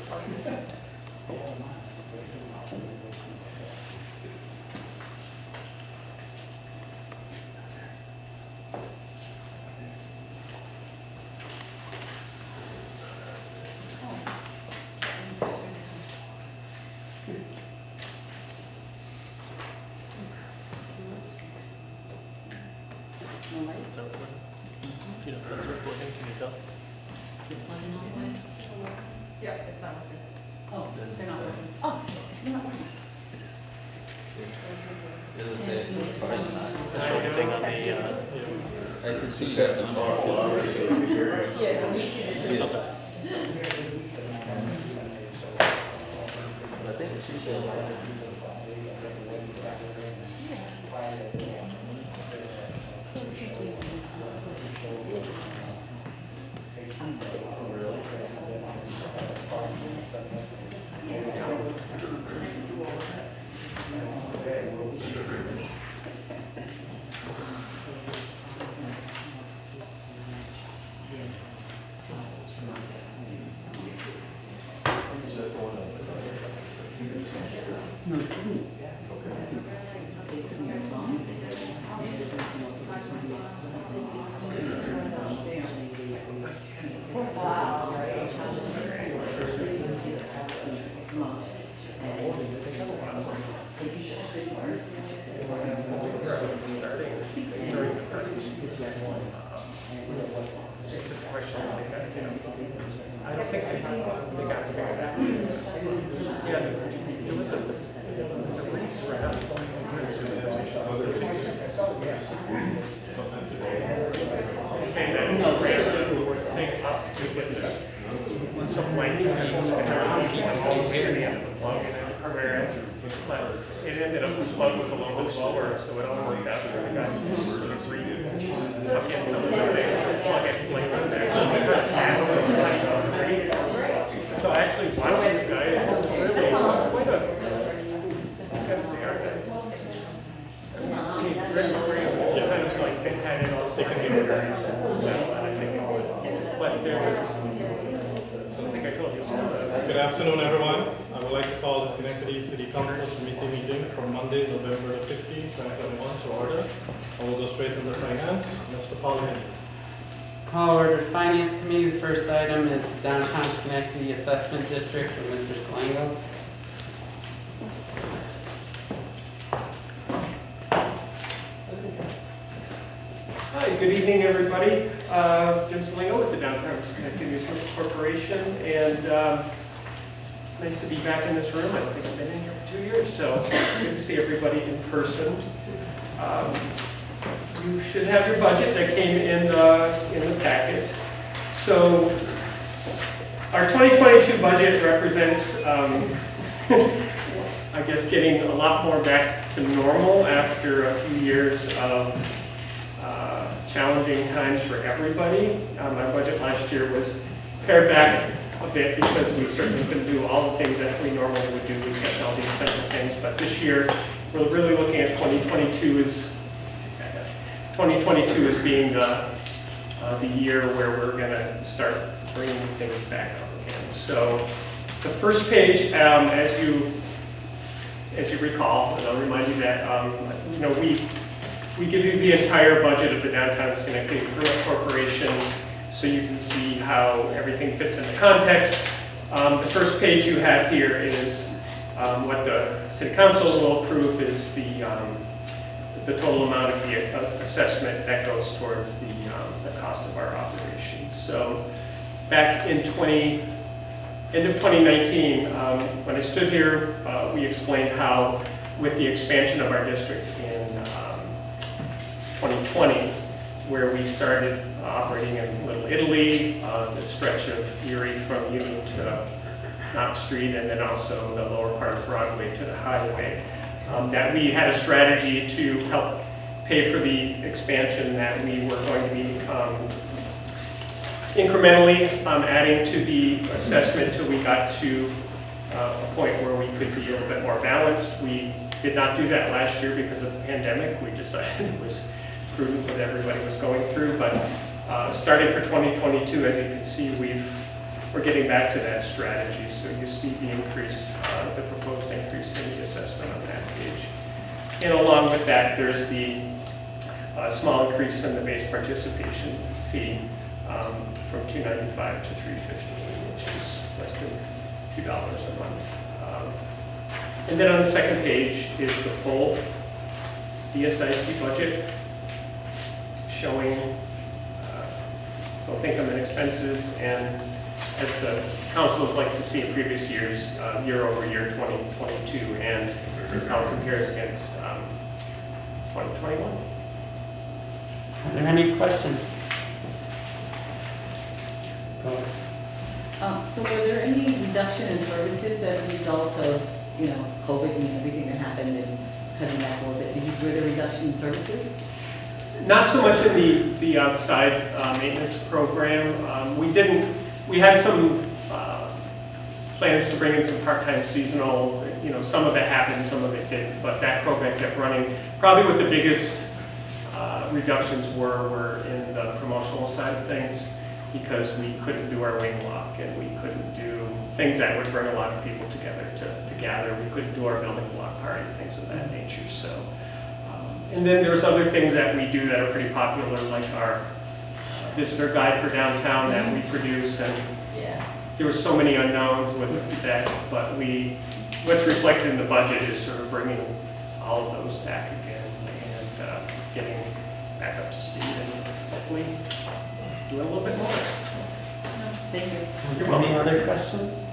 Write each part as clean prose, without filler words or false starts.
Is that recording? You know, that's recording. Can you tell? Yeah, it's not working. Oh, they're not working. Oh, they're not working. The short thing on the, I can see that's a far. Yeah. okay. I think it's usually I don't think they got figured out. Yeah, there was a race wrap. Saying that no thing up to get some lights and all the way to the end of the plug, and then Carrera, it ended up the plug was a little bit slower, so it all worked out. The guys tuck in some of the things, plug it like what's actually so actually, one of the guys really was quite a kind of cigar guys. Kind of like they had it all together. I think, but there was something I told you. Good afternoon, everyone. I would like to call the Schenectady City Council Committee meeting for Monday, November 15th, 2021 to order. I will go straight into finance. Mr. Pauline. Call order Finance Committee. The first item is the Downtown Schenectady Assessment District for Mr. Slango. Hi, good evening, everybody. Jim Salingo with the Downtown Schenectady Corporation, and it's nice to be back in this room. I don't think I've been in here for 2 years, so good to see everybody in person. You should have your budget that came in the packet. So our 2022 budget represents, I guess, getting a lot more back to normal after a few years of challenging times for everybody. My budget last year was pared back a bit because we certainly couldn't do all the things that we normally would do. We kept all the essential things, but this year we're really looking at 2022 as being the year where we're going to start bringing things back up again. So the first page, as you recall, and I'll remind you that we give you the entire budget of the Downtown Schenectady Corporation, so you can see how everything fits into context. The first page you have here is what the City Council will approve is the total amount of the assessment that goes towards the cost of our operations. So back in end of 2019, when I stood here, we explained how with the expansion of our district in 2020, where we started operating in Little Italy, the stretch of Erie from Union to Knott Street, and then also the lower part of Broadway to the highway, that we had a strategy to help pay for the expansion that we were going to be incrementally adding to the assessment till we got to a point where we could be a little bit more balanced. We did not do that last year because of the pandemic. We decided it was prudent what everybody was going through, but starting for 2022, as you can see, we've we're getting back to that strategy. So you see the increase, the proposed increase in the assessment on that page. And along with that, there's the small increase in the base participation fee from $2.95 to $3.15, which is less than $2 a month. And then on the second page is the full DSIC budget showing both income and expenses, and as the council has liked to see in previous years, year over year 2022, and how it compares against 2021. Are there any questions? Go ahead. So were there any reduction in services as a result of, COVID and everything that happened and cutting back a little bit? Were there reduction in services? Not so much in the outside maintenance program. We had some plans to bring in some part-time seasonal, some of it happened, some of it didn't, but that program kept running. Probably what the biggest reductions were in the promotional side of things, because we couldn't do our wing walk and we couldn't do things that would bring a lot of people together to gather. We couldn't do our building block party, things of that nature. So, and then there's other things that we do that are pretty popular, like our visitor guide for downtown that we produce, and Yeah. there were so many unknowns with that, but what's reflected in the budget is sort of bringing all of those back again and getting back up to speed and hopefully doing a little bit more. Thank you. You're Any welcome. other questions?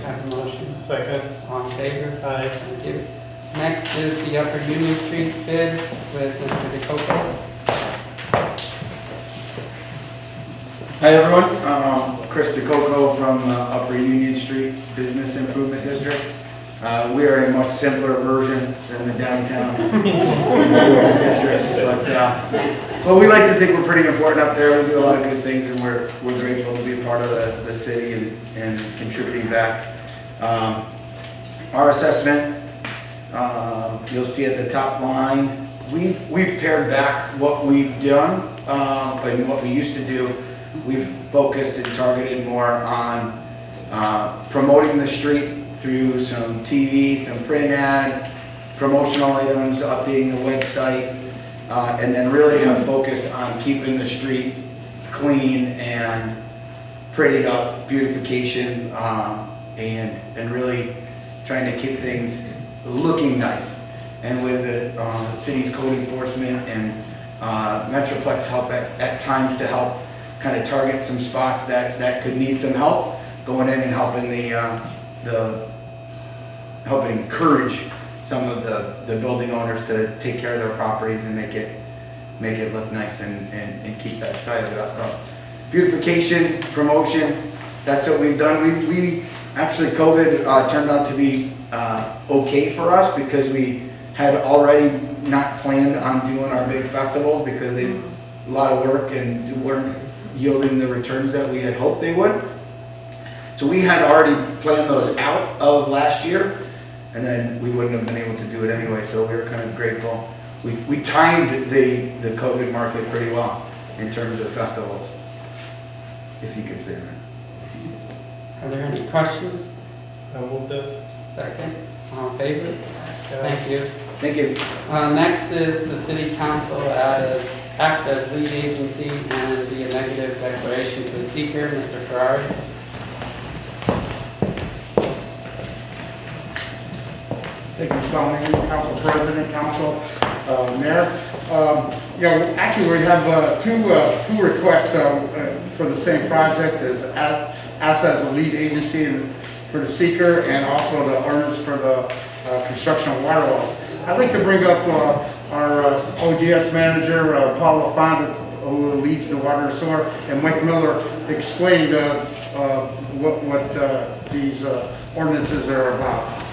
Have a motion. Second. All in favor? Aye. Thank you. Next is the Upper Union Street bid with Mr. DeCoco. Hi everyone, Chris DeCoco from Upper Union Street Business Improvement District. We are a much simpler version than the downtown district, but we like to think we're pretty important up there. We do a lot of good things, and we're grateful to be a part of the city and contributing back. Our assessment, you'll see at the top line, we've pared back what we've done and what we used to do. We've focused and targeted more on promoting the street through some TV, some print ad, promotional items, updating the website, and then really have focused on keeping the street clean and prettied up, beautification, and really trying to keep things looking nice. And with the city's code enforcement and Metroplex help at times to help kind of target some spots that could need some help, going in and helping helping encourage some of the building owners to take care of their properties and make it look nice and keep that side of it up. Beautification, promotion, that's what we've done. We actually, COVID turned out to be okay for us, because we had already not planned on doing our big festivals because they a lot of work and weren't yielding the returns that we had hoped they would. So we had already planned those out of last year, and then we wouldn't have been able to do it anyway, so we were kind of grateful. We timed the COVID market pretty well in terms of festivals, if you could say that. Are there any questions? I'll move this. Second. All in favor? Thank you. Thank you. Next is the city council act as lead agency and be a negative declaration to the seeker, Mr. Ferrari. Thank you, Mr. Bowman, Council President, Council, Mayor. Actually, we have two requests for the same project as us as a lead agency and for the seeker, and also the ordinance for the construction of water wells. I'd like to bring up our ODS manager, Paul LaFonda, who leads the water and sewer, and Mike Miller explained what these ordinances are about.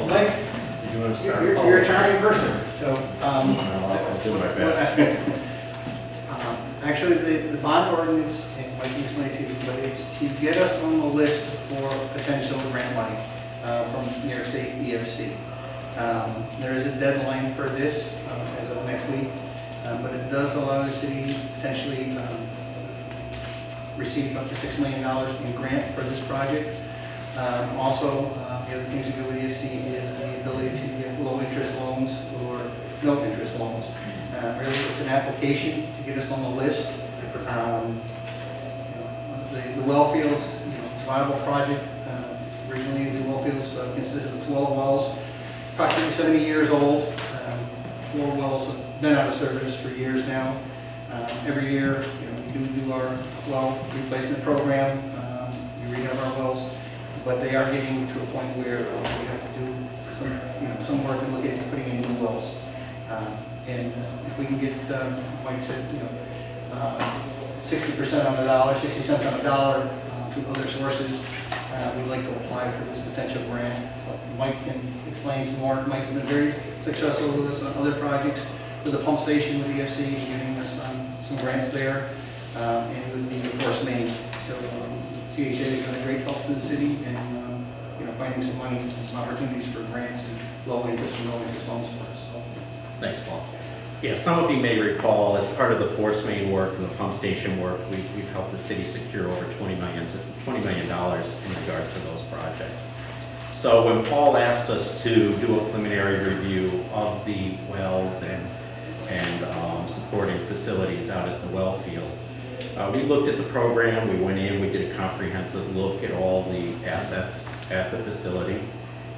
Mike, you're a charming person, so I'll do my best. Actually, the bond ordinance, and Mike can explain to you, but it's to get us on the list for potential grant money from New York State EFC. There is a deadline for this. as of next week. But it does allow the city potentially receive up to $6 million in grant for this project. Also, the other things that go with EFC is the ability to get low interest loans or no interest loans. Really, it's an application to get us on the list. The well fields, it's a viable project. Originally, the well fields consisted of 12 wells, approximately 70 years old. 4 wells have been out of service for years now. Every year, we do our well replacement program. We rehab our wells, but they are getting to a point where we have to do some work and look at putting in new wells. And if we can get, like I said, 60% on the dollar, 60 cents on the dollar through other sources, we'd like to apply for this potential grant. Mike can explain some more. Mike's been very successful with us on other projects, with the pump station with EFC, giving us some grants there, and with the force main. So CHA has been a great help to the city, and finding some money and some opportunities for grants and low interest loans for us. So. Thanks, Paul. Yeah, some of you may recall, as part of the force main work and the pump station work, we've helped the city secure over $20 million in regard to those projects. So when Paul asked us to do a preliminary review of the wells and supporting facilities out at the well field, we looked at the program, we went in, we did a comprehensive look at all the assets at the facility,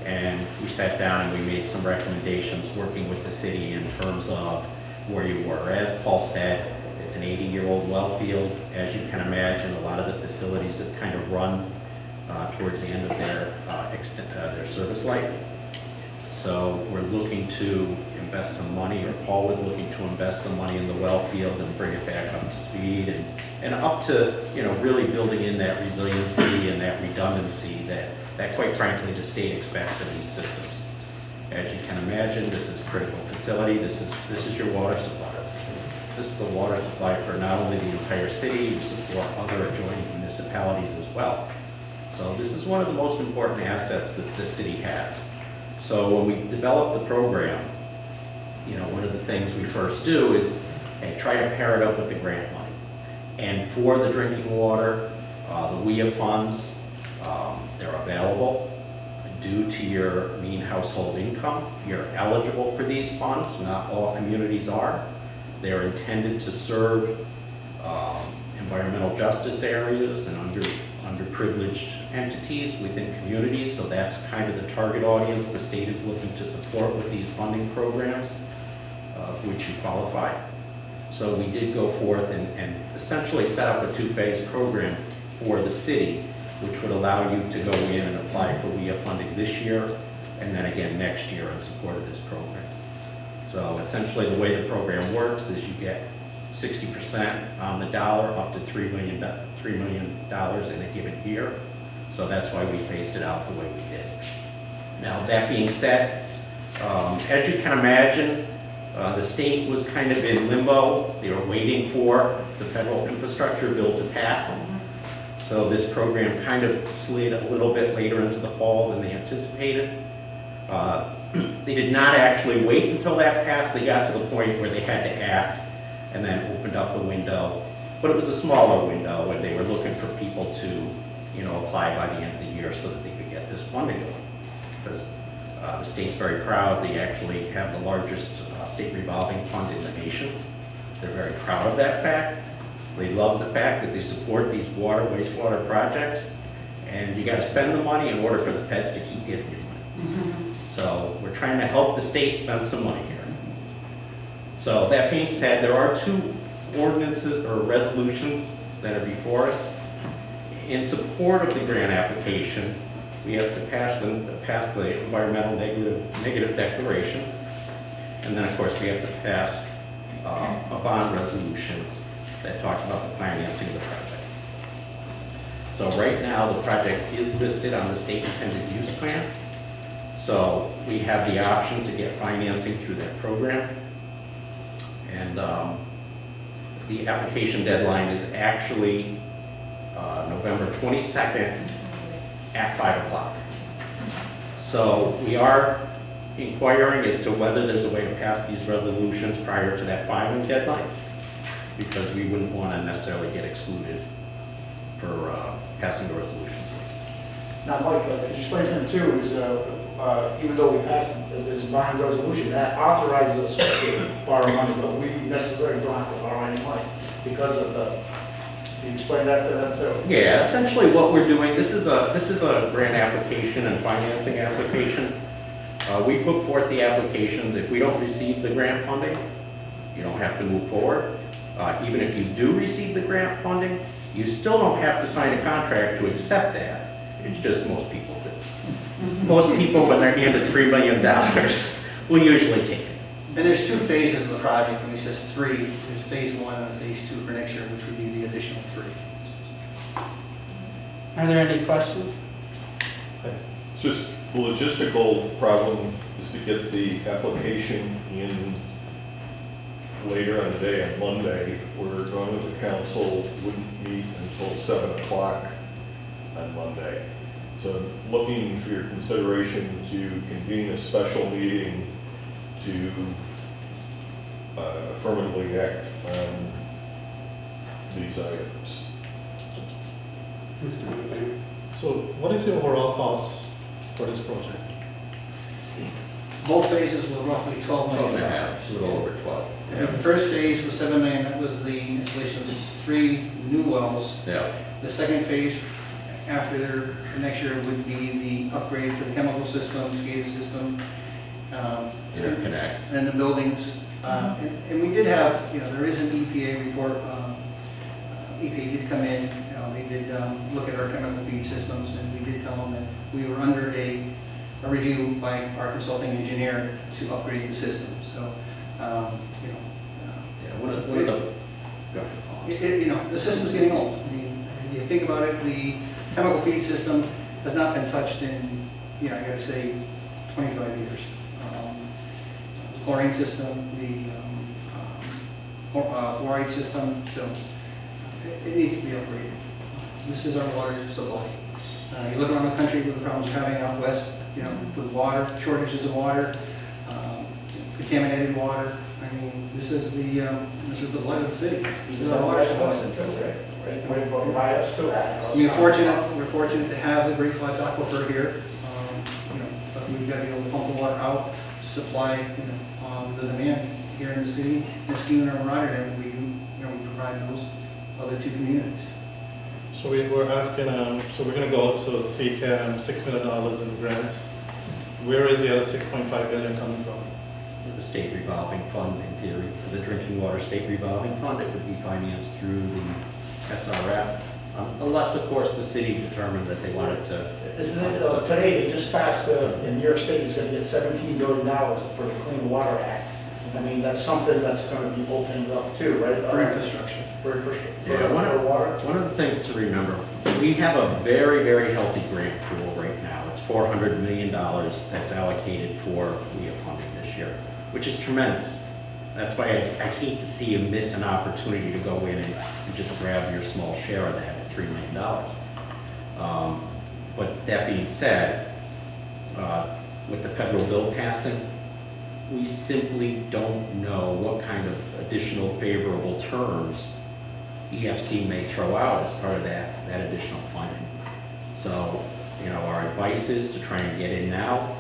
and we sat down and we made some recommendations working with the city in terms of where you were. As Paul said, it's an 80-year-old well field. As you can imagine, a lot of the facilities have kind of run towards the end of their service life. So we're looking to invest some money, or Paul was looking to invest some money in the well field and bring it back up to speed and up to, really building in that resiliency and that redundancy that quite frankly the state expects of these systems. As you can imagine, this is a critical facility. This is your water supply. This is the water supply for not only the entire city, you support other adjoining municipalities as well. So this is one of the most important assets that the city has. So when we develop the program, one of the things we first do is try to pair it up with the grant money. And for the drinking water, the WIA funds, they're available. Due to your mean household income, you're eligible for these funds. Not all communities are. They're intended to serve environmental justice areas and underprivileged entities within communities, so that's kind of the target audience the state is looking to support with these funding programs, which you qualify. So we did go forth and essentially set up a 2-phase program for the city, which would allow you to go in and apply for WIA funding this year, and then again next year in support of this program. So essentially the way the program works is you get 60% on the dollar up to $3 million in a given year. So that's why we phased it out the way we did. Now that being said, as you can imagine, the state was kind of in limbo. They were waiting for the federal infrastructure bill to pass. So this program kind of slid a little bit later into the fall than they anticipated. They did not actually wait until that passed. They got to the point where they had to act and then opened up the window. But it was a smaller window, and they were looking for people to, apply by the end of the year so that they could get this funding going. Because the state's very proud. They actually have the largest state revolving fund in the nation. They're very proud of that fact. They love the fact that they support these wastewater projects, and you got to spend the money in order for the feds to keep giving you money. So we're trying to help the state spend some money here. So that being said, there are 2 ordinances or resolutions that are before us. In support of the grant application, we have to pass the environmental negative declaration, and then of course we have to pass a bond resolution that talks about the financing of the project. So right now the project is listed on the state intended use plan. So we have the option to get financing through that program. And the application deadline is actually November 22nd at 5 o'clock. So we are inquiring as to whether there's a way to pass these resolutions prior to that filing deadline, because we wouldn't want to necessarily get excluded for passing the resolutions. Now, Mike, explain to them too, is even though we passed this bond resolution, that authorizes us to borrow money, but we necessarily don't have to borrow any money because of the, can you explain that to them too? Yeah, essentially what we're doing, this is a grant application and financing application. We put forth the applications. If we don't receive the grant funding, you don't have to move forward. Even if you do receive the grant funding, you still don't have to sign a contract to accept that. It's just most people do. Most people, when they're handed $3 million, will usually take it. And there's two phases of the project, when he says three, there's phase one and phase two for next year, which would be the additional three. Are there any questions? Just the logistical problem is to get the application in later on the day, on Monday. We're going to the council, wouldn't meet until 7 o'clock on Monday. So looking for your consideration to convene a special meeting to affirmatively act on these items. Mr. McLean? So what is the overall cost for this project? Both phases were roughly $12 million. A little over 12. The first phase was $7 million, that was the installation of 3 new wells. Yeah. The second phase, after next year, would be the upgrade to the chemical system, SCADA system, Interconnect. and the buildings. And we did have, there is an EPA report. EPA did come in, they did look at our chemical feed systems, and we did tell them that we were under a review by our consulting engineer to upgrade the system. So, One of the, go ahead. the system's getting old. I mean, if you think about it, the chemical feed system has not been touched in, I gotta say, 25 years. The chlorine system, the fluoride system, so it needs to be upgraded. This is our water supply. You look around the country with the problems we're having out west, with water, shortages of water, contaminated water. I mean, this is the blood of the city. This is our water supply. We're fortunate to have the Great Flats Aquifer here. But we've got to be able to pump the water out to supply, the demand here in the city. Muskegon or Rotterdam, we provide those other 2 communities. So we were asking, so we're gonna go, so seek $6 million in grants. Where is the other 6.5 billion coming from? The state revolving fund, in theory, the drinking water state revolving fund, it would be financed through the SRF, unless, of course, the city determined that they wanted to. Isn't it, today they just passed, in New York State, is gonna get $17 billion for the Clean Water Act. I mean, that's something that's gonna be opened up too, right? For infrastructure. For infrastructure. Yeah, one of the things to remember, we have a very, very healthy grant pool right now. It's $400 million that's allocated for WIA funding this year, which is tremendous. That's why I hate to see you miss an opportunity to go in and just grab your small share of that at $3 million. But that being said, with the federal bill passing, we simply don't know what kind of additional favorable terms EFC may throw out as part of that additional funding. So, our advice is to try and get in now.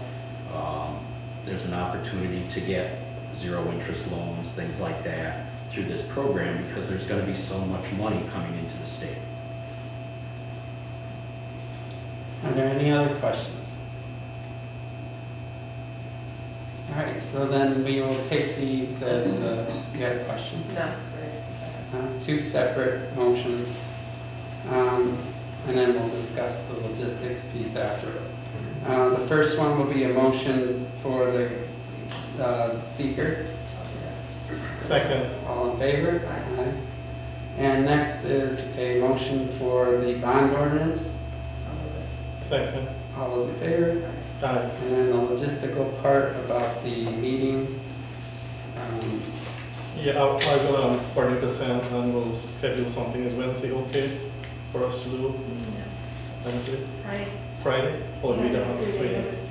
There's an opportunity to get zero interest loans, things like that, through this program, because there's going to be so much money coming into the state. Are there any other questions? All right, so then we will take these as, you have a question? No, sorry. 2 separate motions. And then we'll discuss the logistics piece after it. The first one will be a motion for the seeker. Second. All in favor? Aye. And next is a motion for the bond ordinance. Second. All those in favor? Aye. And then the logistical part about the meeting. Yeah, I will coordinate this and we'll schedule something. Is Wednesday okay for us to do? Wednesday? Right. Friday? Or we don't have 3 days?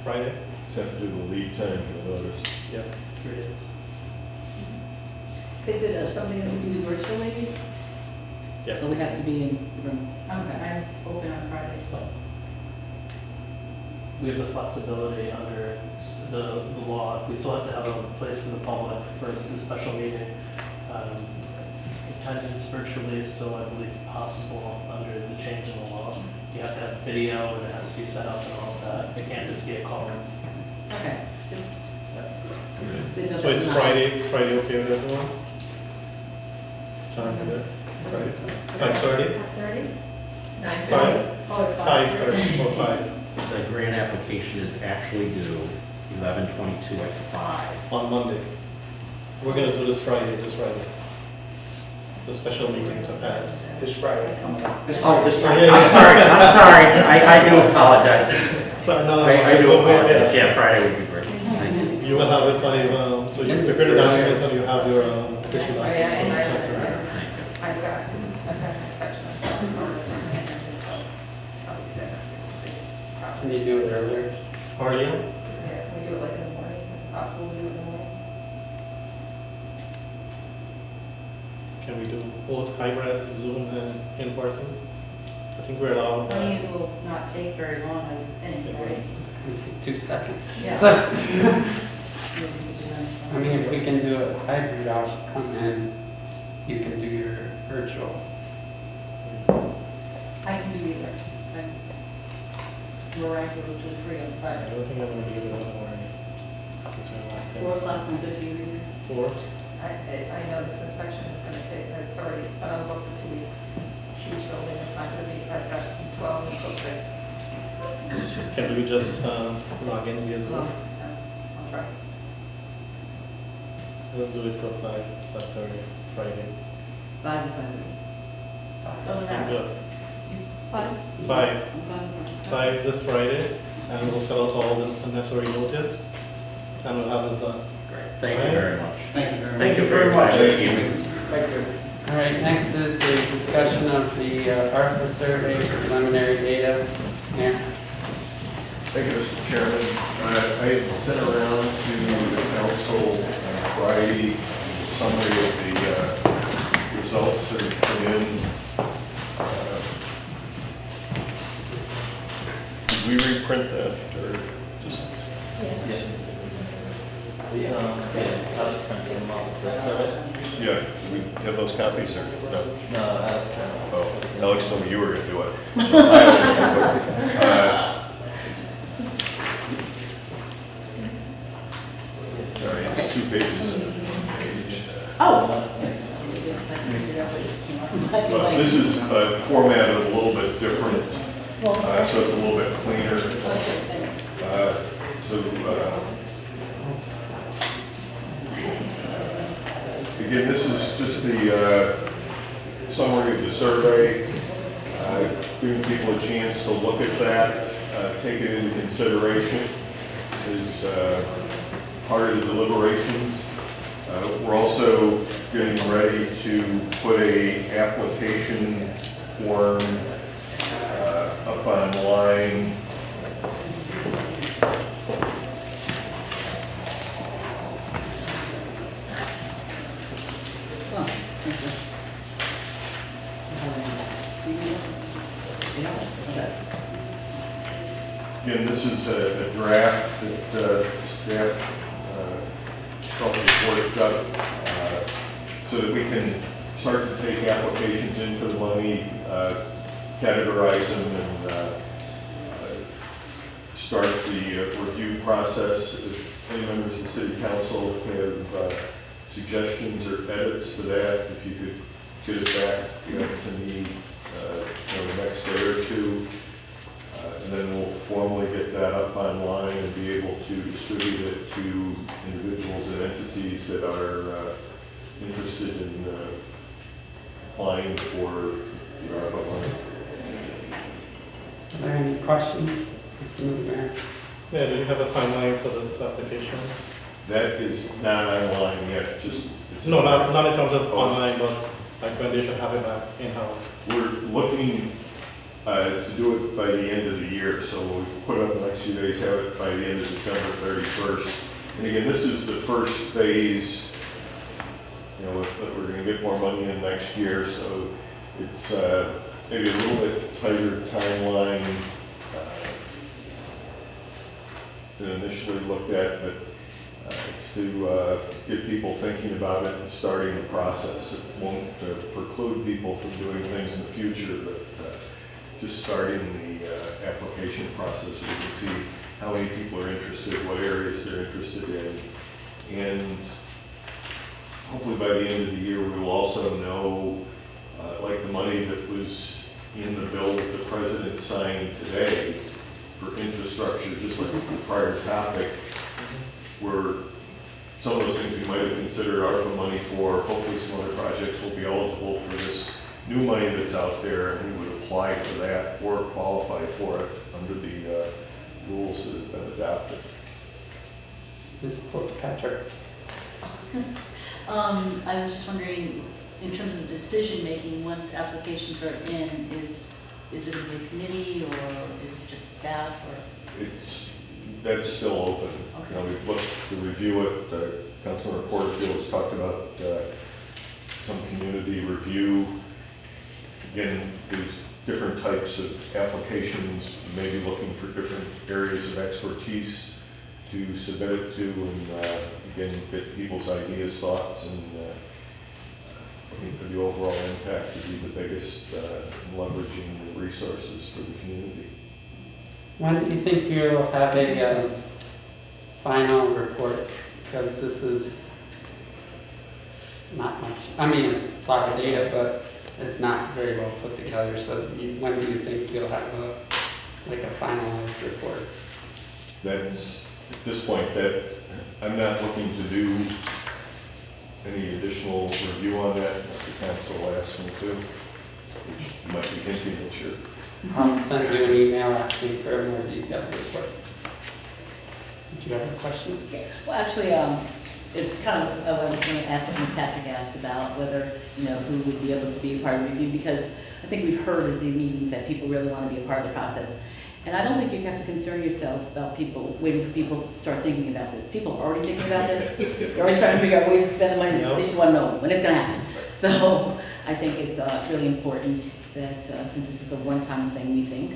Friday? Just have to do the lead time for the notice. Yeah. 3 days. Is it something that we can do virtually? Yeah. So we have to be in the room? I'm open on Fridays, so. We have the flexibility under the law. We still have to have a place for the public for the special meeting. Attendance virtually is still, I believe, possible under the change in the law. You have to have video and it has to be set up and all of that. It can't just be a call room. Okay, just. Okay. So it's Friday okay with everyone? John, you good? Friday, 5:30? 5:30? 5? Oh, 5:30 or 5? The grant application is actually due 11/22 at 5. On Monday. We're gonna do this Friday. The special meeting to pass. This Friday coming up. Oh, this Yeah, one. yeah, I'm sorry, I do apologize. So, no, I do we'll- apologize. Yeah, Friday would be great. Thank you. You will have it by, so you prepare the documents and you have your official Oh, yeah, and documents. I've got inspection on probably 6. Can you do it earlier? Earlier? Yeah, can we do it like in the morning? Is it possible to do it in the morning? Can we do both hybrid, Zoom and in person? I think we're allowed. I mean, it will not take very long, I think, right? It's gonna take 2 seconds. Yeah. So, Maybe we could do that. I mean, if we can do it hybrid, I'll come in, you can do your virtual. I can do either. I'm miraculously free on I Friday. don't think I'm gonna be able to in the morning. It's my last day. 4 o'clock's not good for you either? 4? I know this inspection is gonna take, it's been on the book for 2 weeks. It's a huge building, it's not gonna be, I've got 12 until 6. Can we just log in via Zoom? Well, I'll try. Let's do it for 5:30 Friday. 5 or 5:30? Doesn't I'm matter. good. 5? 5. I'm fine. 5 this Friday, and we'll sell out all the necessary notice, and we'll have this done. Great. Thank you very much. Thank you very much. Thank you very much. Thank you. All right, next is the discussion of the ARPA survey preliminary data. Mayor? Thank you, Mr. Chairman. I had sent around to the council on Friday a summary of the results that have come in. Did we reprint that or just? Yeah. I'll just print them off the survey. Yeah, do we have those copies or no? No, Alex. Oh, Alex told me you were going to do it. I also- Sorry, it's 2 pages and a page. Oh! But this is formatted a little bit different, so it's a little bit cleaner. Again, this is just the summary of the survey, giving people a chance to look at that, take it into consideration as part of the deliberations. We're also getting ready to put a application form up online. Again, this is a draft that staff self-reported up so that we can start to take applications into the money, categorize them, and start the review process. If any members of the city council have suggestions or edits to that, if you could get it back to me the next day or two. And then we'll formally get that up online and be able to distribute it to individuals and entities that are interested in applying for the ARPA money. Are there any questions, Mr. Mayor? Yeah, do you have a timeline for this application? That is not online yet, just. No, not in terms of online, but like when they should have it back in-house. We're looking, To do it by the end of the year, so we put up the next few days, have it by the end of December 31st. And again, this is the first phase, you know, we're gonna get more money in next year, so it's maybe a little bit tighter timeline than initially looked at, but it's to get people thinking about it and starting the process. It won't preclude people from doing things in the future, but just starting the application process so we can see how many people are interested, what areas they're interested in. And hopefully by the end of the year, we will also know, like the money that was in the bill that the president signed today for infrastructure, just like the prior topic, where some of those things we might have considered ARPA money for, hopefully some other projects will be eligible for this new money that's out there, and we would apply for that or qualify for it under the rules that have been adopted. Ms. Patrick? I was just wondering, in terms of decision-making, once applications are in, is it a big committee, or is it just staff, or? That's still open. Okay. You know, we've looked to review it. Councilor Porterfield has talked about some community review. Again, there's different types of applications, maybe looking for different areas of expertise to submit it to, and again, get people's ideas, thoughts, and looking for the overall impact to be the biggest in leveraging the resources for the community. When do you think you'll have a final report? Because this is not much. I mean, it's a lot of data, but it's not very well put together. So when do you think you'll have a finalized report? That's, at this point, that I'm not looking to do any additional review on that, unless the council asks me to, which might be hinting at your. I'll send you an email asking for a more detailed report. Did you have a question? Well, actually, it's kind of, I was going to ask what Ms. Patrick asked about whether, who would be able to be a part of the review, because I think we've heard at the meetings that people really want to be a part of the process. And I don't think you have to concern yourself about people, waiting for people to start thinking about this. People are already thinking about this. They're always trying to figure out ways to spend the money. They just want to know when it's going to happen. So I think it's really important that since this is a one-time thing, we think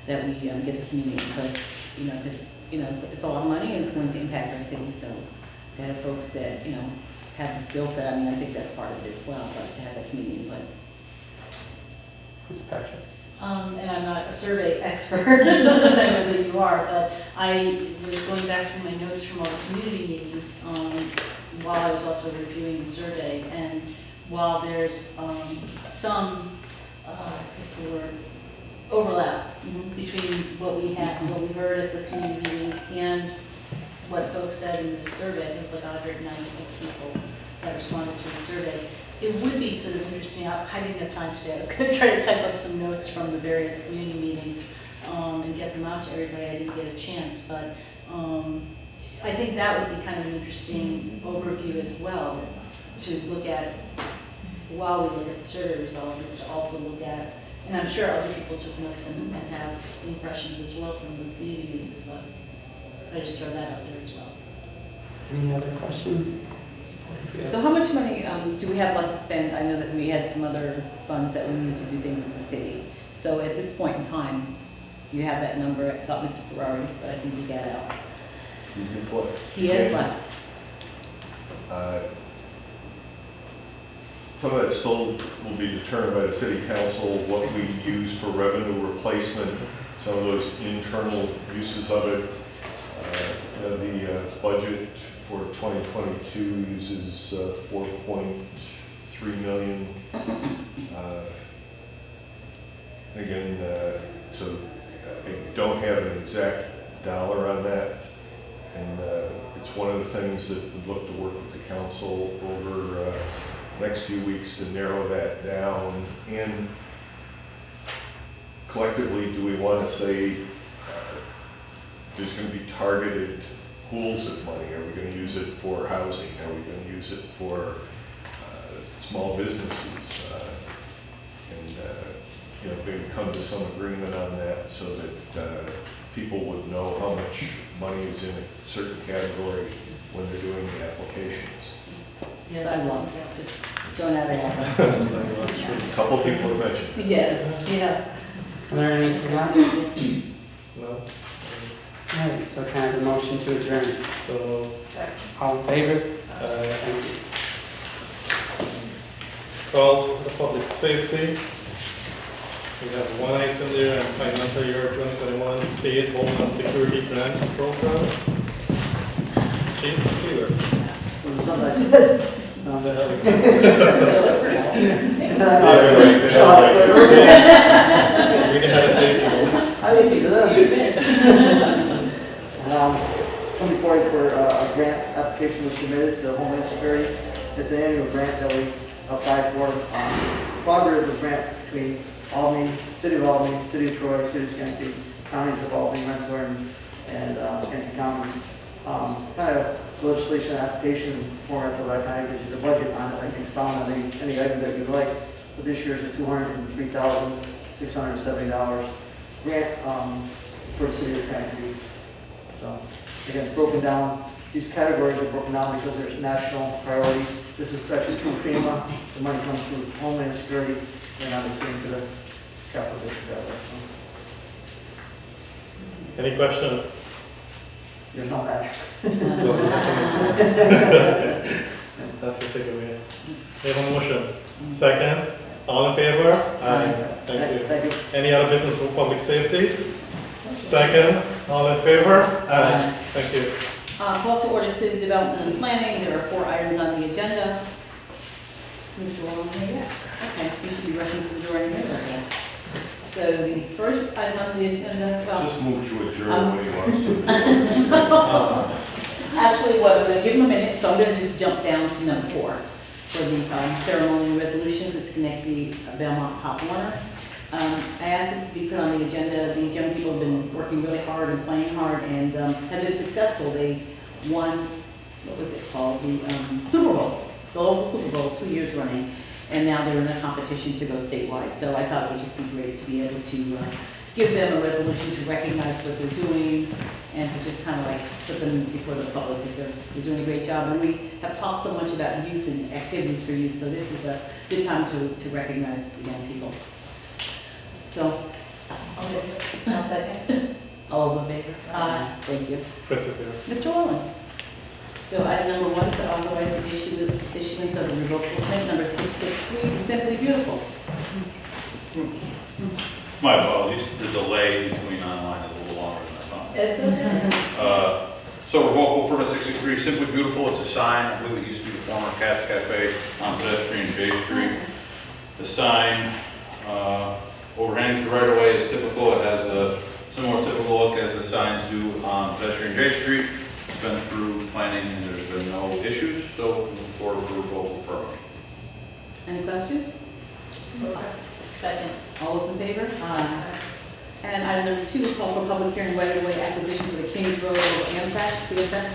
that we get the community input, because, it's a lot of money and it's going to impact our city. So to have folks that, have the skill set, I think that's part of it as well, but to have that community input. Ms. Patrick? And I'm not a survey expert, I know that you are, but I was going back through my notes from all the community meetings while I was also reviewing the survey. And while there's some, what's the word, overlap between what we had, what we heard at the community meetings and what folks said in this survey, it was like 196 people that responded to the survey. It would be sort of interesting, I didn't have time today, I was going to try to type up some notes from the various community meetings and get them out to everybody. I didn't get a chance, but I think that would be kind of an interesting overview as well, to look at while we look at the survey results, is to also look at, and I'm sure other people took notes and have impressions as well from the community meetings, but I just throw that out there as well. Any other questions? So how much money do we have left to spend? I know that we had some other funds that we needed to do things with the city. So at this point in time, do you have that number? I thought Mr. Ferrari, but I think he got out. He is left. Some of that still will be determined by the city council, what we use for revenue replacement, some of those internal uses of it. The budget for 2022 uses 4.3 million. Again, so I don't have an exact dollar on that, and it's one of the things that we'd look to work with the council over next few weeks to narrow that down. And collectively, do we want to say there's going to be targeted pools of money? Are we going to use it for housing? Are we going to use it for small businesses? And you know, maybe come to some agreement on that so that people would know how much money is in a certain category when they're doing the applications. Sidewalks, just throwing that out. A couple people have mentioned it. Yes, yeah. Are there anything else? No? All right, so can I have a motion to adjourn? So, All in favor? uh, Thank you. call to the public safety. We have one item there, and financial year 2021 state homeland security grant program. Chief Sealer. We can have a safety Come before you for a grant application was submitted to Homeland Security. It's an annual grant that we applied for. Collaborative with grant between Albany, City of Albany, City of Troy, City of Schenectady, counties of Albany, Rensselaer, and Schenectady counties. Kind of legislation application format for that kind of gives you the budget on it. I can expound on any item that you'd like. But this year's is $203,670 grant for the City of Schenectady. So again, it's broken down. These categories are broken down because there's national priorities. This is actually through FEMA. The money comes through Homeland Security and obviously into the capital district. Any question? There's no match. That's your takeaway. We have a motion. Second, all in favor? Aye. Thank you. Thank you. Any other business for public safety? Second, all in favor? Aye. Thank you. Call to order city development and planning. There are 4 items on the agenda. Is Mr. Wallen here yet? Okay, you should be rushing through the door anyway, I guess. So the first item on the agenda, well, Just move to adjourn when he wants to. actually, what, I'm going to give him a minute, so I'm going to just jump down to number 4 for the ceremony and resolutions. It's Schenectady Belmont Pop Warner. I asked this to be put on the agenda. These young people have been working really hard and playing hard and have been successful. They won, what was it called, the Super Bowl, the local Super Bowl, 2 years running, and now they're in a competition to go statewide. So I thought it would just be great to be able to give them a resolution to recognize what they're doing and to just kind of like put them before the public because they're doing a great job. And we have talked so much about youth and activities for youth, so this is a good time to recognize the young people. So, I'll second. all those in favor? Aye. Thank you. Chris is here. Mr. Wallen. So item number 1 to authorize the issuance of a revocable permit number 663 to Simply Beautiful. My apologies, the delay between online is a little longer than I thought. It's okay. So revocable permit 663, Simply Beautiful, it's a sign, I believe it used to be the former Cat's Cafe on pedestrian J Street. The sign overhangs the right of way as typical, it has a similar typical look as the signs do on pedestrian J Street. It's been through planning and there's been no issues, so moving forward for revocable permit. Any questions? Second. All those in favor? Aye. And item number 2 is call for public hearing right-of-way acquisition for the Kings Road over Amtrak CSX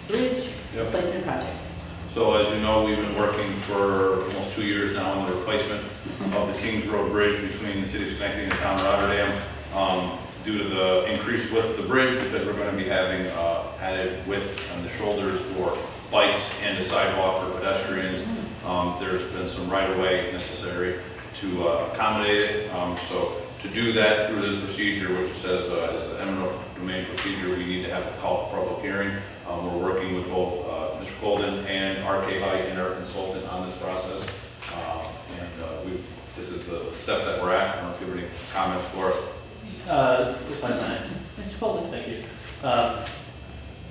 Bridge replacement project. So as you know, we've been working for almost 2 years now on the replacement of the Kings Road Bridge between the city of Schenectady and the town of Rotterdam. Due to the increased width of the bridge, because we're going to be having added width on the shoulders for bikes and a sidewalk for pedestrians, there's been some right-of-way necessary to accommodate it. So to do that through this procedure, which says as an eminent domain procedure, we need to have a call for public hearing. We're working with both Mr. Colden and RK Hike and our consultant on this process. This is the step that we're at. I don't know if you have any comments for us. If I may. Mr. Colvin. Thank you.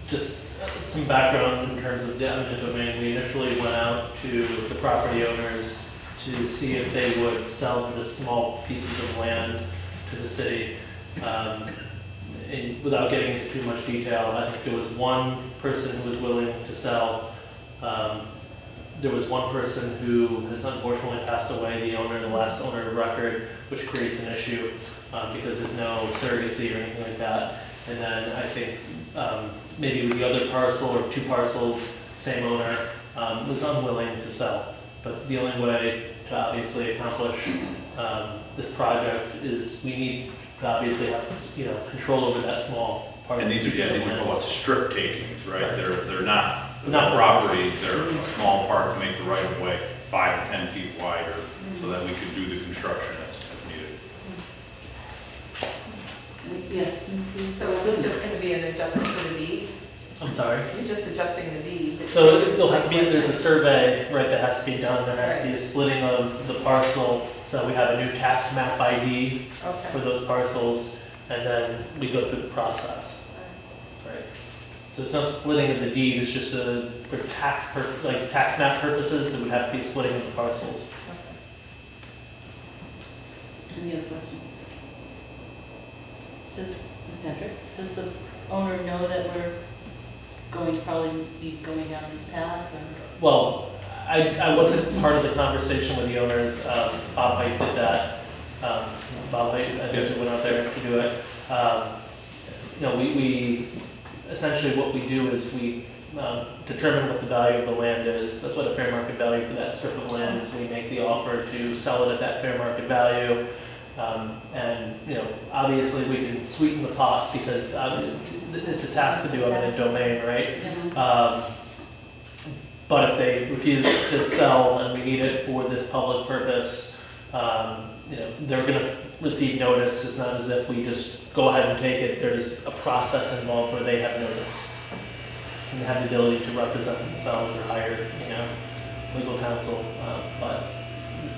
Just some background in terms of the eminent domain. We initially went out to the property owners to see if they would sell the small pieces of land to the city. And without getting into too much detail, I think there was one person who was willing to sell. There was one person who has unfortunately passed away, the owner, the last owner of record, which creates an issue because there's no surrogacy or anything like that. And then I think maybe with the other parcel or 2 parcels, same owner, was unwilling to sell. But the only way to obviously accomplish this project is we need to obviously have, control over that small part. And these are, piece of these are land. called strip takings, right? Right. They're not Not for property, houses. they're a small part to make the right of way 5 to 10 feet wider, so that we could do the construction that's needed. Yes, Ms. Lee? So is this just gonna be an adjustment to the deed? I'm sorry. You're just adjusting the deed? So there'll have to be, there's a survey, right, that has to be done, there has to be a splitting of the parcel, so we have a new tax map ID for Okay. those parcels, and then we go through the process, right? So there's no splitting of the deed, it's just for tax map purposes, there would have to be splitting of the parcels. Any other questions? Ms. Patrick? Does the owner know that we're going to probably be going down this path, or? Well, I wasn't part of the conversation with the owners, Bob Height did that. Bob Height, I think, went out there to do it. We essentially what we do is we determine what the value of the land is. That's what a fair market value for that strip of land is. We make the offer to sell it at that fair market value. Obviously we can sweeten the pot because it's a task to do on a domain, right? But if they refuse to sell and we need it for this public purpose, they're gonna receive notice. It's not as if we just go ahead and take it. There's a process involved where they have notice. And they have the ability to represent themselves or hire, legal counsel, but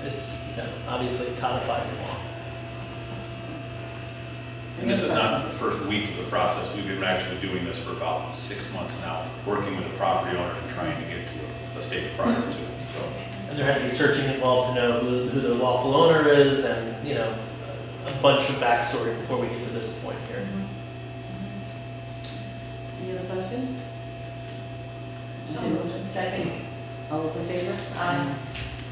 it's obviously codified in law. And this is not the first week of the process. We've been actually doing this for about 6 months now, working with the property owner and trying to get to a state prior to it. So, And there had to be searching involved to know who the lawful owner is and, a bunch of backstory before we get to this point here. Any other questions? So moved. Second. All those in favor? Aye.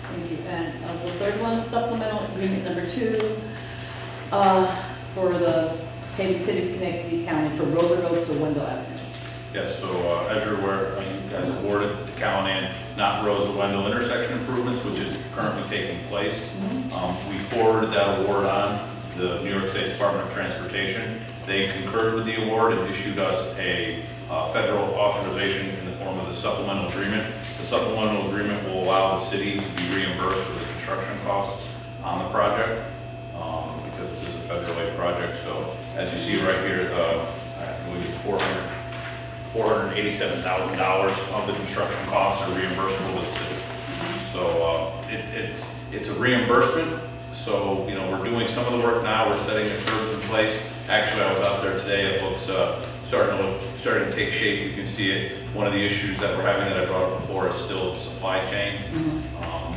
Thank you. And the third one, supplemental agreement number 2, for the paving City of Schenectady County for Rosa Road to Wendell Avenue. yes, so as you're aware, you guys awarded the Callahan, not Rosa Wendell intersection improvements, which is currently taking place. We forwarded that award on to the New York State Department of Transportation. They concurred with the award and issued us a federal authorization in the form of the supplemental agreement. The supplemental agreement will allow the city to be reimbursed for the construction costs on the project, because this is a federal aid project. So as you see right here, I believe it's $487,000 of the construction costs are reimbursable to the city. So it's a reimbursement. So, we're doing some of the work now, we're setting the curbs in place. Actually, I was out there today, it looks starting to take shape, you can see it. One of the issues that we're having that I brought up before is still the supply chain.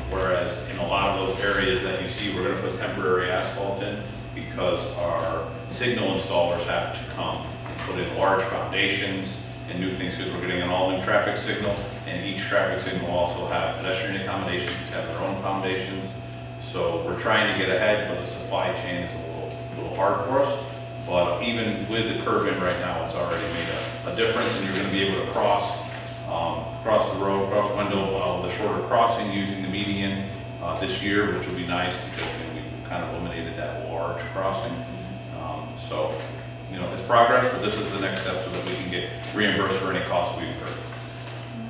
Whereas in a lot of those areas that you see, we're gonna put temporary asphalt in because our signal installers have to come and put in large foundations and new things, because we're getting an all-new traffic signal, and each traffic signal will also have pedestrian accommodations, which have their own foundations. So we're trying to get ahead, but the supply chain is a little hard for us. But even with the curve in right now, it's already made a difference, and you're gonna be able to cross the road, cross Wendell, the shorter crossing using the median this year, which will be nice because we've kind of eliminated that large crossing. So, it's progress, but this is the next step so that we can get reimbursed for any costs we incur.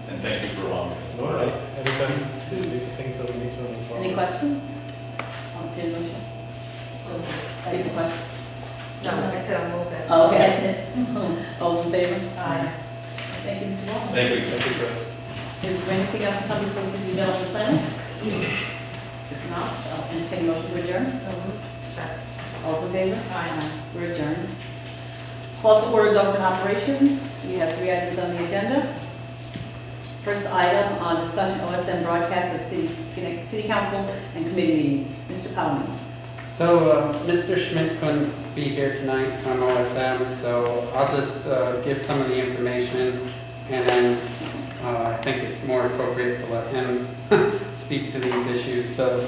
And thank you for allowing me. No, anytime, these are things that we need to inform. Any questions? On to motions? So, second question. No, I said I'll move it. Okay. All those in favor? Aye. Thank you, Mr. Wall. Thank you. Thank you, Chris. Is there anything else to come before city development planning? If not, I'll entertain a motion to adjourn. So moved. Second. All those in favor? Aye. We're adjourned. Call to order government operations. We have 3 items on the agenda. First item on discussion OSM broadcast of city council and committee meetings. Mr. Powell. So Mr. Schmidt couldn't be here tonight from OSM, so I'll just give some of the information, and then I think it's more appropriate to let him speak to these issues. So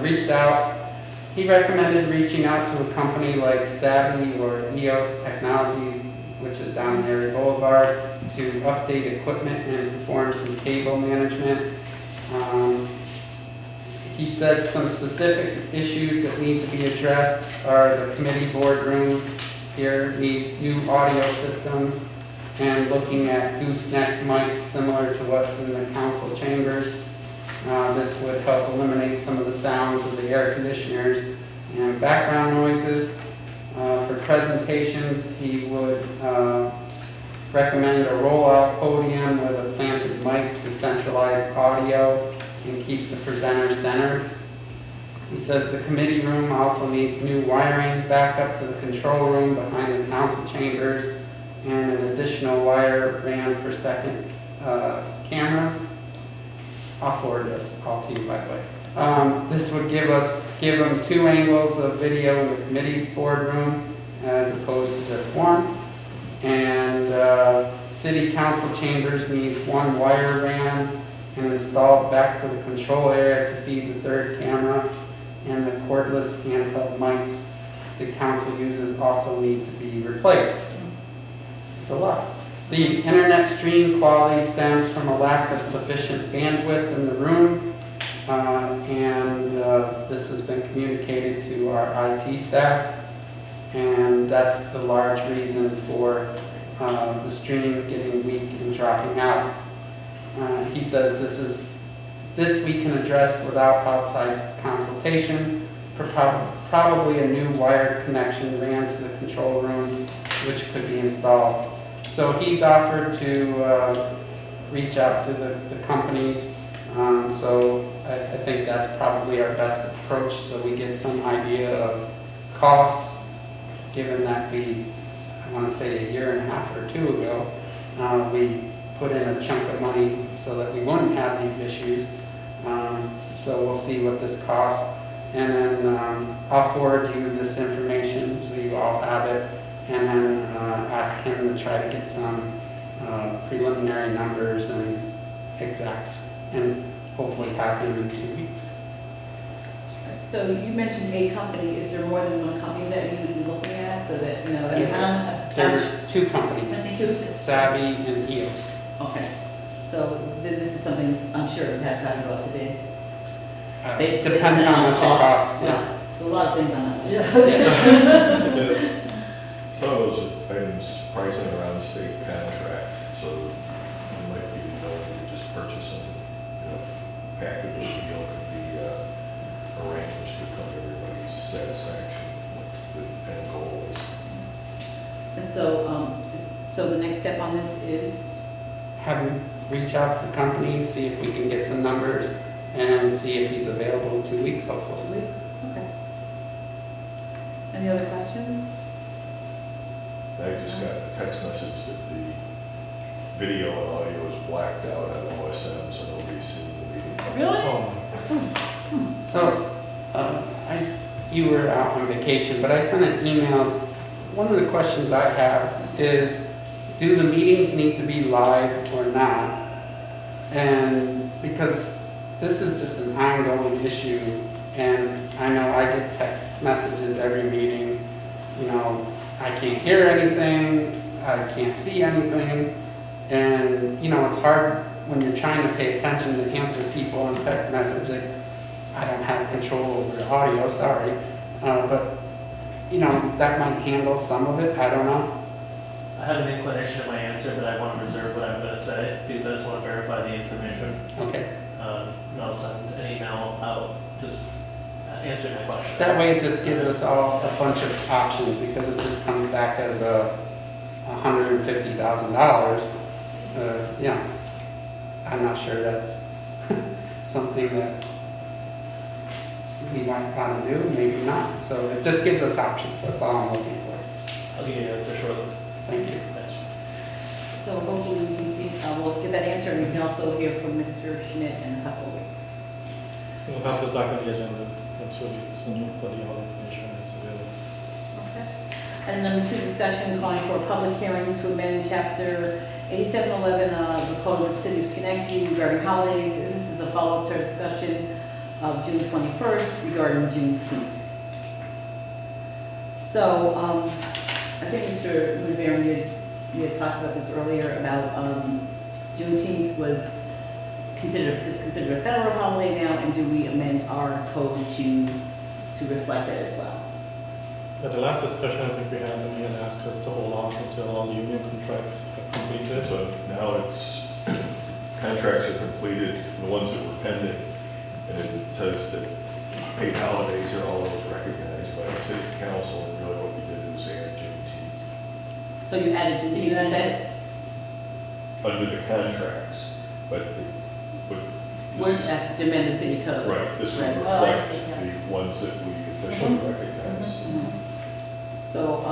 reached out. He recommended reaching out to a company like Savvy or EOS Technologies, which is down Erie Boulevard, to update equipment and perform some cable management. He said some specific issues that need to be addressed are the committee boardroom here needs new audio system and looking at gooseneck mics similar to what's in the council chambers. This would help eliminate some of the sounds of the air conditioners and background noises. For presentations, he would recommend a rollout podium with a planted mic to centralize audio and keep the presenter centered. He says the committee room also needs new wiring back up to the control room behind the council chambers and an additional wire ran for second cameras. I'll forward this all to you, by the way. This would give them 2 angles of video in the committee boardroom as opposed to just one. And city council chambers needs 1 wire ran and installed back to the control area to feed the 3rd camera. And the cordless handheld mics the council uses also need to be replaced. It's a lot. The internet stream quality stems from a lack of sufficient bandwidth in the room, and this has been communicated to our IT staff, and that's the large reason for the stream getting weak and dropping out. He says this we can address without outside consultation, probably a new wired connection ran to the control room, which could be installed. So he's offered to reach out to the companies. So I think that's probably our best approach, so we get some idea of cost, given that I want to say a year and a half or 2 ago, we put in a chunk of money so that we wouldn't have these issues. So we'll see what this costs. And then I'll forward you this information so you all have it. And then ask him to try to get some preliminary numbers and exacts, and hopefully have him in 2 weeks. So you mentioned a company, is there more than one company that you would be looking at, so that, you know? There's 2 companies, I think Savvy and EOS. Okay, so this is something I'm sure would have to go out to bid. It depends on how much it costs. Yeah, a lot of things on that list. Some of those items pricing around the state contract, so it might be ability to just purchase them, package deal could be arranged to come to everybody's satisfaction, what the end goal is. And so the next step on this is? Have him reach out to the companies, see if we can get some numbers, and see if he's available in 2 weeks, hopefully. 2 weeks, okay. Any other questions? I just got a text message that the video and audio is blacked out on OSM, so nobody's seen the meeting. Really? So, you were out on vacation, but I sent an email. One of the questions I have is, do the meetings need to be live or not? And because this is just an ongoing issue, and I know I get text messages every meeting, I can't hear anything, I can't see anything, and it's hard when you're trying to pay attention to answer people on text messaging. I don't have control over the audio, sorry, but that might handle some of it, I don't know. I have an inclination in my answer, but I want to reserve what I'm going to say because I just want to verify the information. Okay. And I'll send an email out just answering that question. That way it just gives us all a bunch of options, because if this comes back as $150,000, I'm not sure that's something that we might want to do, maybe not. So it just gives us options, that's all I'm looking for. I'll give you an answer shortly. Thank you. Thanks. So hopefully we can see, we'll get that answer, and we can also hear from Mr. Schmidt in a couple of weeks. We'll have this back on the agenda, next week, soon for the all information is available. Okay. And number 2, discussion calling for a public hearing to amend chapter 8711 of the Code of the City of Schenectady regarding holidays. This is a follow-up to our discussion of June 21st regarding Juneteenth. So, I think Mr. Rivera, you had talked about this earlier about Juneteenth was is considered a federal holiday now, and do we amend our code to reflect that as well? At the last discussion, I think we had asked us to hold off until all the union contracts are completed. So now it's, contracts are completed, the ones that were pending, and it says that paid holidays are all those recognized by the city council, and really what we did was add Juneteenth So you added, so you added, under the contracts, but we're this is, asking to amend the city code. right, this would Right. Oh, I reflect see, yeah. the ones that we officially recognize. So,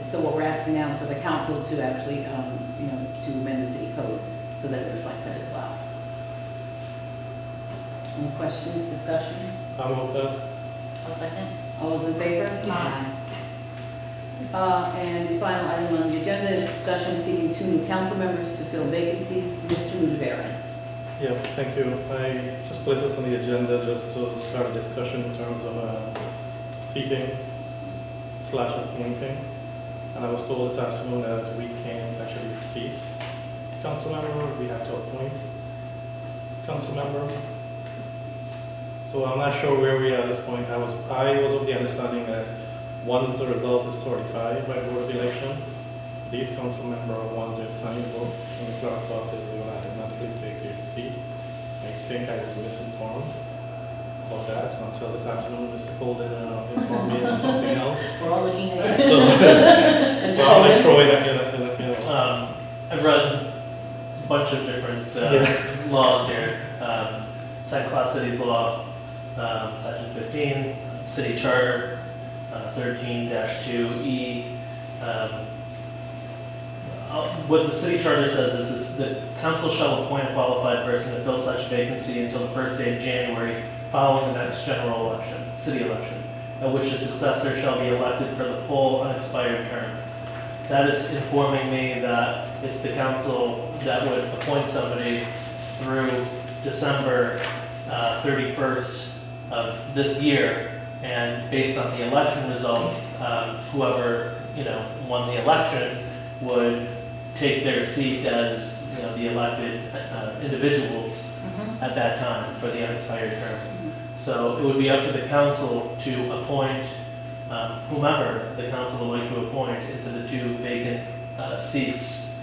so what we're asking now is for the council to actually, to amend the city code so that it reflects that as well. Any questions, discussion? I'm with that. I'll second. All those in favor? Aye. And the final item on the agenda is discussion seeking 2 new council members to fill vacancies. Mr. Mudavera. Yeah, thank you. I just placed this on the agenda just to start a discussion in terms of seating / appointing. And I was told this afternoon that we can't actually seat council member, we have to appoint council member. So I'm not sure where we are at this point. I was of the understanding that once the result is certified by Board of Election, these council member, once they're signed vote in the clerk's office, they will automatically take their seat. I think I was misinformed about that until this afternoon. Mr. Colden informed me of something else. We're all looking at So, so I'll let Troy let you know. I've read a bunch of different laws here. Second class cities law, section 15, city charter, 13-2E. What the city charter says is that council shall appoint a qualified person to fill such vacancy until the first day of January following the next general election, city election, at which a successor shall be elected for the full unexpired term. That is informing me that it's the council that would appoint somebody through December 31st of this year, and based on the election results, whoever won the election would take their seat as the elected individuals at that time for the unexpired term. So it would be up to the council to appoint whomever the council would like to appoint into the 2 vacant seats.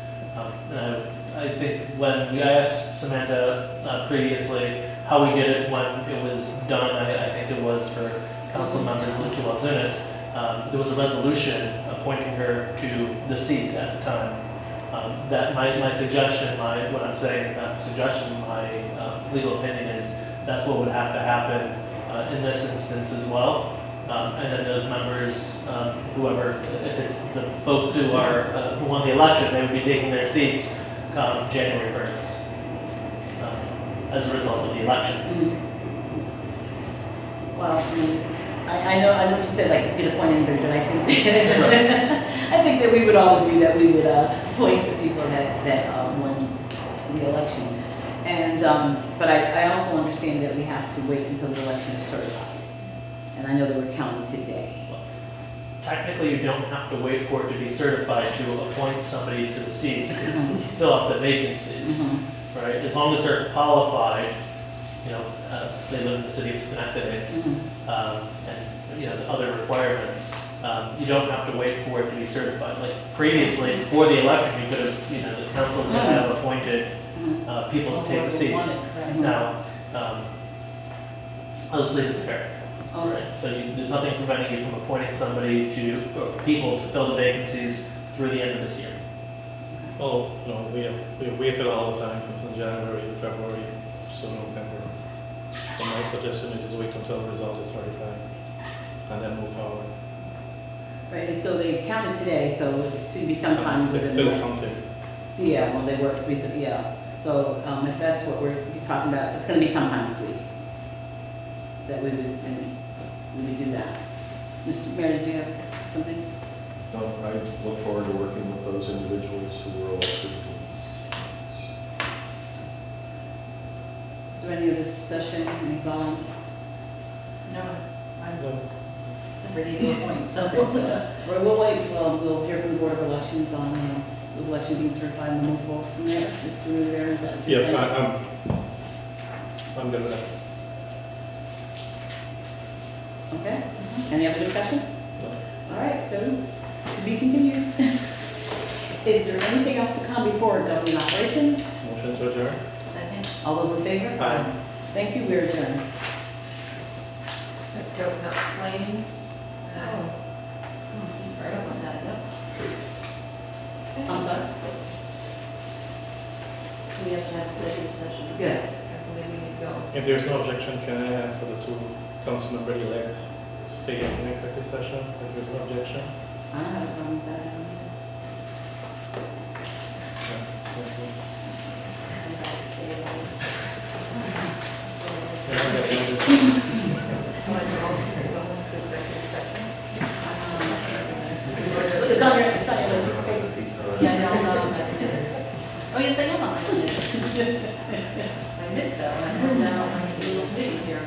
And I think when I asked Samantha previously how we did it when it was done, I think it was for council members Lisa Walzunas, there was a resolution appointing her to the seat at the time. That my suggestion, my legal opinion is that's what would have to happen in this instance as well. And then those members, whoever, if it's the folks who won the election, they would be taking their seats come January 1st as a result of the election. Well, I know what you said, like, get appointed, but I think I think that we would all agree that we would appoint the people that won the election. And but I also understand that we have to wait until the election is certified. And I know that we're counting today. Technically, you don't have to wait for it to be certified to appoint somebody to the seats to fill up the vacancies, right? As long as they're qualified, they live in the city of Schenectady, and the other requirements. You don't have to wait for it to be certified. Like previously, before the election, you could have, the council could have appointed people to take the seats. Now, I'll just leave it there. Right. So there's nothing preventing you from appointing somebody or people to fill the vacancies through the end of this year. Well, we waited all the time from January, February, so November. So my suggestion is just wait until the result is certified and then move forward. Right, and so they counted today, so it should be sometime within It's the still next. counting. So yeah, well, they work So if that's what you're talking about, it's going to be sometime this week that we would do that. Mr. Mayor, did you have something? No, I look forward to working with those individuals who were elected. Is there any other discussion, any comment? No, I'm No. ready to appoint something. We'll wait, we'll hear from the Board of Elections on election being certified and move forward from there. Just to move there, is that what you're Yes, saying? I'm good with that. Okay, any other discussion? All right, so to be continued. Is there anything else to come before government operations? Motion to adjourn? Second. All those in favor? Aye. Thank you, we're adjourned. Let's open up claims. Right up on that, yep. I'm sorry? So we have to have executive session. Yes. I believe we need to go. If there's no objection, can I ask the two council member-elect to stay in executive session if there's no objection? I don't have a problem with that. Yeah, thank you. I'm about to say it always. Yeah, I guess I'll just- I'd like to go into executive session. It's on your, it's on your list. Yeah, no, no, no. Oh, yes, I am on it. I missed that one. I heard that on the little committees here.